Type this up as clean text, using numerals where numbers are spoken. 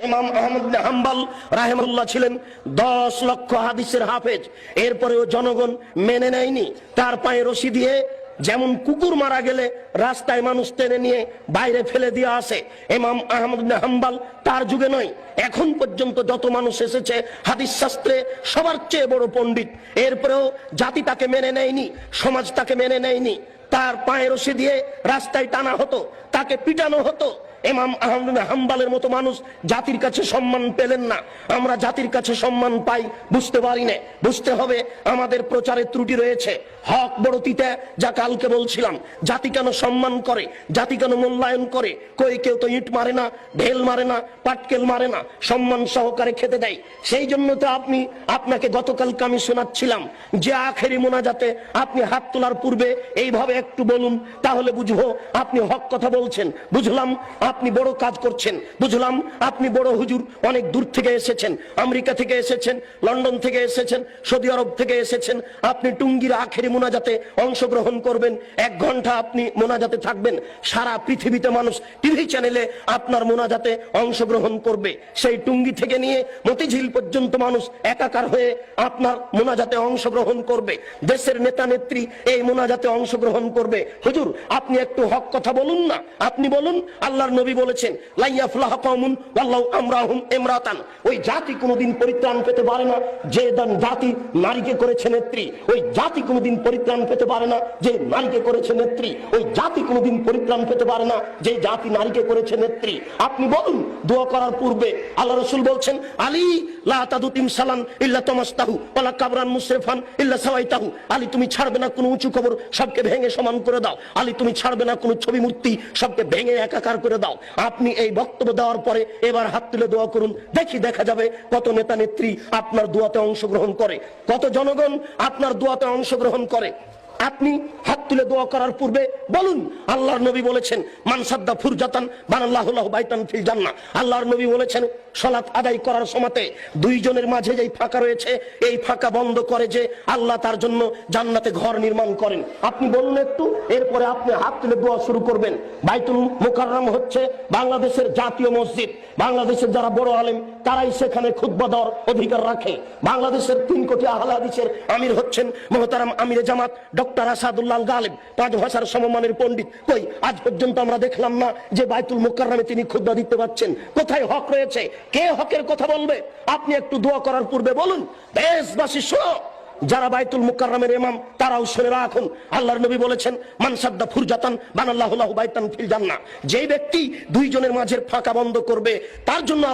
ইমাম আহমদ বিন হাম্বল রাহিমাহুল্লাহ ছিলেন 10 লক্ষ হাদিসের হাফেজ। এরপরেও জনগণ মেনে নেয়নি। তার পায়ে রশি দিয়ে যেমন কুকুর মারা গেলে রাস্তায় মানুষ টেনে নিয়ে বাইরে ফেলে দিয়ে আসে, ইমাম আহমদ বিন হাম্বল তার যুগে নয়, এখন পর্যন্ত যত মানুষ এসেছে হাদিস শাস্ত্রে সবার চেয়ে বড় পণ্ডিত। এরপরেও জাতি তাকে মেনে নেয়নি, সমাজ তাকে মেনে নেয়নি। তার পায়ে রশি দিয়ে রাস্তায় টানা হতো, তাকে পিটানো হতো। ইমাম আহমদ বিন হাম্বলের মতো মানুষ জাতির কাছে সম্মান পেলেন না। আমরা জাতির কাছে সম্মান পাই বুঝতে পারি না। বুঝতে হবে আমাদের প্রচারের ত্রুটি রয়েছে। হক বড় তিতা, যা কালকে বলছিলাম। জাতি কেন সম্মান করে, জাতি কেন মূল্যায়ন করে? কেউ তো ইট মারে না, ঢেল মারে না, পাটকেল মারে না, সম্মান সহকারে খেতে দেয়। সেই জন্য তো আপনাকে গতকালকে আমি শোনাচ্ছিলাম যে আখেরি মোনাজাতে আপনি হাত তোলার পূর্বে এইভাবে একটু বলুন, তাহলে বুঝবো আপনি হক কথা বলছেন। বুঝলাম আপনি বড় কাজ করছেন, বুঝলাম আপনি বড় হুজুর, অনেক দূর থেকে এসেছেন, আমেরিকা থেকে এসেছেন, লন্ডন থেকে এসেছেন, সৌদি আরব থেকে এসেছেন। আপনি টুঙ্গির আখেরি মোনাজাতে অংশগ্রহণ করবেন, 1 ঘন্টা আপনি মোনাজাতে থাকবেন। সারা পৃথিবীতে মানুষ টিভি চ্যানেলে আপনার মোনাজাতে অংশগ্রহণ করবে। সেই টুঙ্গি থেকে নিয়ে মতিঝিল পর্যন্ত মানুষ একাকার হয়ে আপনার মোনাজাতে অংশগ্রহণ করবে। দেশের নেতা নেত্রী এই মোনাজাতে অংশগ্রহণ করবে। হুজুর আপনি একটু হক কথা বলুন না, আপনি বলুন। আল্লাহর নবী বলেছেন লা ইয়াফলাহু কওমুন ওয়াল্লাহু আমরাহুম ইমরাতান। ওই জাতি কোনোদিন পরিত্রাণ পেতে পারে না যে জাতি নারীকে করেছে নেত্রী। ওই জাতি কোনোদিন পরিত্রাণ পেতে পারে না যে নারীকে করেছে নেত্রী। ওই জাতি কোনোদিন পরিত্রাণ পেতে পারে না যে জাতি নারীকে করেছে নেত্রী। আপনি বলুন দোয়া করার পূর্বে আল্লাহ রাসূল বলছেন আলী লা তাদুতিম সালান ইল্লা তামাস্তাহু ওয়ালা কাবরান মুসরিফান ইল্লা সাওয়াইতাহু। আলী তুমি ছাড়বে না কোনো উঁচু কবর, সবকে ভেঙে সমান করে দাও। আলী তুমি ছাড়বে না কোনো ছবি মূর্তি, সবকে ভেঙে একাকার করে দাও। আপনি এই বক্তব্য দেওয়ার পরে এবার হাত তুলে দোয়া করুন, দেখা যাবে কত নেতা নেত্রী আপনার দোয়াতে অংশগ্রহণ করে, কত জনগণ আপনার দোয়াতে অংশগ্রহণ করে। আপনি হাত তুলে দোয়া করার পূর্বে বলুন আল্লাহর নবী বলেছেন মান সাদ্দা ফুরজাতান বানাল্লাহু লাহু বাইতান ফিল জান্নাহ। আল্লাহর নবী বলেছেন সালাত আদায় করার সময়তে দুইজনের মাঝে যেই ফাঁকা রয়েছে এই ফাঁকা বন্ধ করে যে আল্লাহ তার জন্য জান্নাতে ঘর নির্মাণ করেন। আপনি বলুন একটু, এরপরে আপনি হাত তুলে দোয়া শুরু করবেন। বাইতুল মুকাররম হচ্ছে বাংলাদেশের জাতীয় মসজিদ। বাংলাদেশের যারা বড় আলেম তারাই সেখানে খুতবা দেওয়ার অধিকার রাখে। বাংলাদেশের 3 কোটি আহলে হাদিসের আমির হচ্ছেন মুহতারাম আমিরে জামাত ডক্টর আসাদুল্লাহ গালিব, 5 ভাষার সমমানের পণ্ডিত। কই আজ পর্যন্ত আমরা দেখলাম না যে বাইতুল মুকাররমে তিনি খুতবা দিতে পারছেন। কোথায় হক রয়েছে? কে হকের কথা বলবে? আপনি একটু দোয়া করার পূর্বে বলুন দেশবাসী শোনো, যারা বাইতুল মুকাররমের ইমাম তারাও শুনে রাখুন। আল্লাহর নবী বলেছেন মান সাদ্দা ফুরজাতান বানাল্লাহু লাহু বাইতান ফিল জান্নাহ। যে ব্যক্তি দুইজনের মাঝের ফাঁকা বন্ধ করবে তার জন্য